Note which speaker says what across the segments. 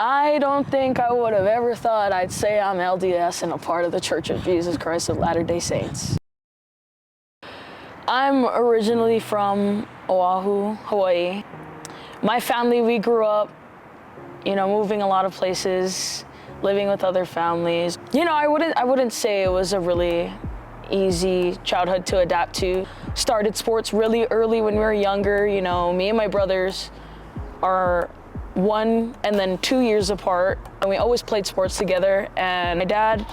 Speaker 1: I don't think I would have ever thought I'd say I'm LDS and a part of the Church of Jesus Christ of Latter-day Saints. I'm originally from Oahu, Hawaii. My family, we grew up, moving a lot of places, living with other families. I wouldn't say it was a really easy childhood to adapt to. Started sports really early when we were younger. Me and my brothers are 1 and then 2 years apart, and we always played sports together, and my dad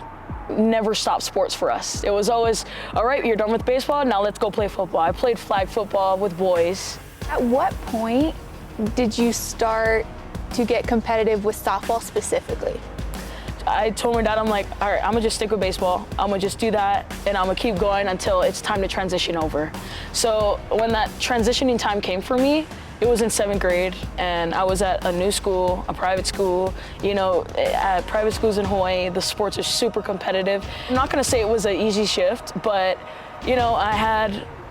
Speaker 1: never stopped sports for us. It was always, all right, you're done with baseball, now let's go play football. I played flag football with boys.
Speaker 2: At what point did you start to get competitive with softball specifically?
Speaker 1: I told my dad, I'm like, all right, I'm gonna just stick with baseball. I'm gonna just do that, and I'm gonna keep going until it's time to transition over. So when that transitioning time came for me, it was in 7th grade, and I was at a new school, a private school. At private schools in Hawaii, the sports are super competitive. I'm not gonna say it was an easy shift, but I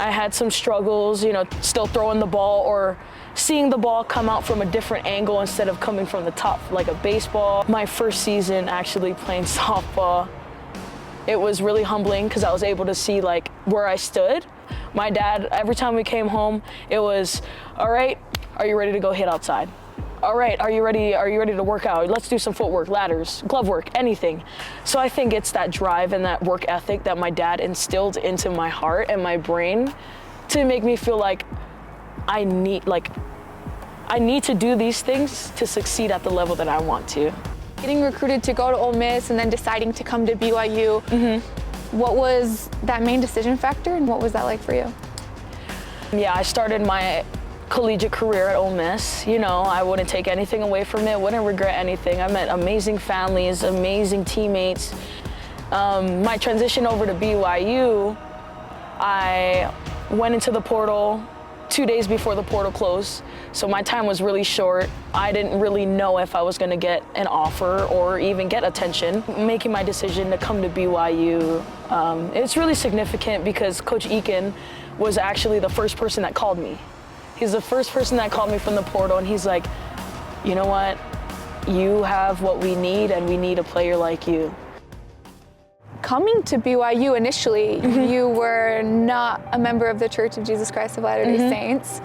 Speaker 1: had some struggles, still throwing the ball or seeing the ball come out from a different angle instead of coming from the top like a baseball. My first season actually playing softball, it was really humbling because I was able to see like where I stood. My dad, every time we came home, it was, all right, are you ready to go hit outside? All right, are you ready to work out? Let's do some footwork, ladders, glove work, anything. So I think it's that drive and that work ethic that my dad instilled into my heart and my brain to make me feel like I need to do these things to succeed at the level that I want to.
Speaker 2: Getting recruited to go to Ole Miss and then deciding to come to BYU, what was that main decision factor, and what was that like for you?
Speaker 1: Yeah, I started my collegiate career at Ole Miss. I wouldn't take anything away from it, wouldn't regret anything. I met amazing families, amazing teammates. My transition over to BYU, I went into the portal 2 days before the portal closed, so my time was really short. I didn't really know if I was going to get an offer or even get attention. Making my decision to come to BYU, it's really significant because Coach Eakin was actually the first person that called me. He's the first person that called me from the portal, and he's like, you know what, you have what we need, and we need a player like you.
Speaker 2: Coming to BYU initially, you were not a member of the Church of Jesus Christ of Latter-day Saints.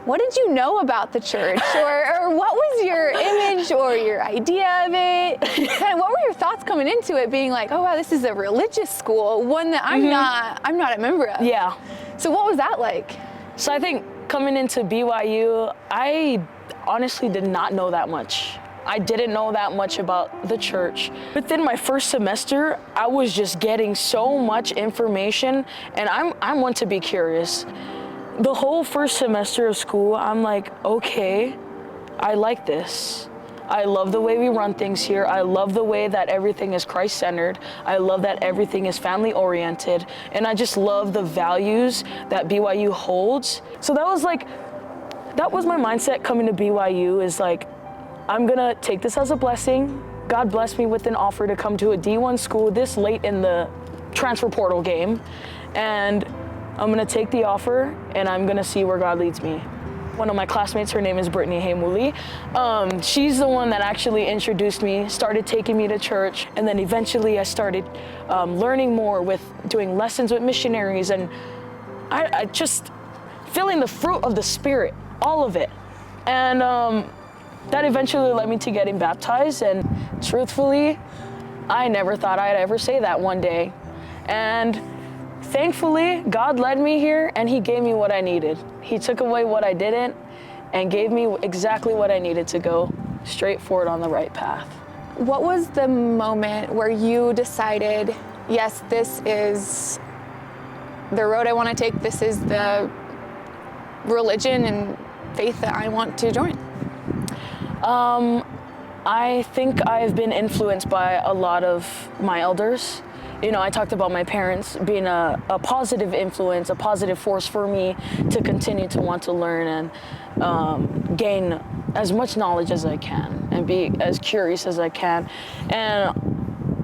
Speaker 2: What did you know about the church, or what was your image or your idea of it? Kind of, what were your thoughts coming into it, being like, oh wow, this is a religious school, one that I'm not a member of?
Speaker 1: Yeah.
Speaker 2: So what was that like?
Speaker 1: So I think coming into BYU, I honestly did not know that much. I didn't know that much about the church. Within my first semester, I was just getting so much information, and I'm one to be curious. The whole first semester of school, I'm like, okay, I like this. I love the way we run things here. I love the way that everything is Christ-centered. I love that everything is family-oriented. And I just love the values that BYU holds. So that was my mindset coming to BYU, is like, I'm gonna take this as a blessing. God blessed me with an offer to come to a D1 school this late in the transfer portal game. And I'm gonna take the offer, and I'm gonna see where God leads me. One of my classmates, her name is Brittany Haymuli. She's the one that actually introduced me, started taking me to church, and then eventually I started learning more with doing lessons with missionaries, and I just feeling the fruit of the Spirit, all of it. And that eventually led me to getting baptized, and truthfully, I never thought I'd ever say that one day. And thankfully, God led me here, and He gave me what I needed. He took away what I didn't and gave me exactly what I needed to go straight forward on the right path.
Speaker 2: What was the moment where you decided, yes, this is the road I want to take, this is the religion and faith that I want to join?
Speaker 1: I think I've been influenced by a lot of my elders. I talked about my parents being a positive influence, a positive force for me to continue to want to learn and gain as much knowledge as I can and be as curious as I can. And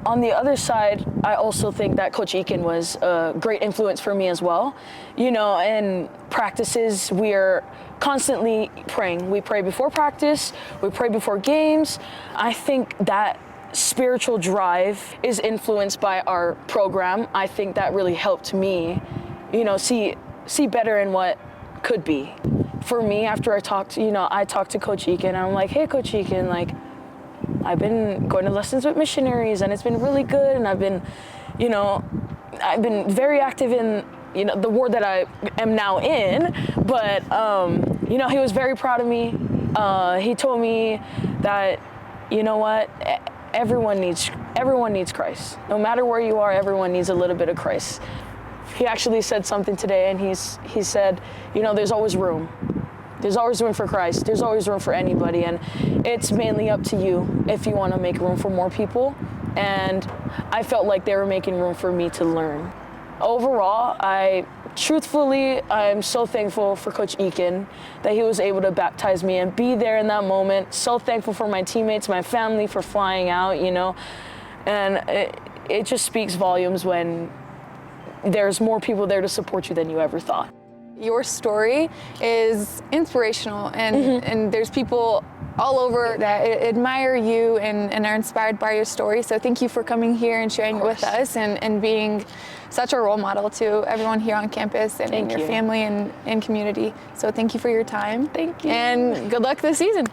Speaker 1: On the other side, I also think that Coach Eakin was a great influence for me as well. You know, in practices, we're constantly praying. We pray before practice, we pray before games. I think that spiritual drive is influenced by our program. I think that really helped me, you know, see better in what could be. For me, after I talked to Coach Eakin, I'm like, hey, Coach Eakin, like, I've been going to lessons with missionaries and it's been really good, and I've been very active in, you know, the ward that I am now in, but, you know, he was very proud of me. He told me that, you know what, everyone needs Christ. No matter where you are, everyone needs a little bit of Christ. He actually said something today, and he said, you know, there's always room. There's always room for Christ. There's always room for anybody, and it's mainly up to you if you want to make room for more people. And I felt like they were making room for me to learn. Overall, I'm so thankful for Coach Eakin that he was able to baptize me and be there in that moment. So thankful for my teammates, my family for flying out, you know. And it just speaks volumes when there's more people there to support you than you ever thought.
Speaker 2: Your story is inspirational, and there's people all over that admire you and are inspired by your story. So thank you for coming here and sharing it with us and being such a role model to everyone here on campus and your family and community. So thank you for your time.
Speaker 1: Thank you.
Speaker 2: And good luck this season.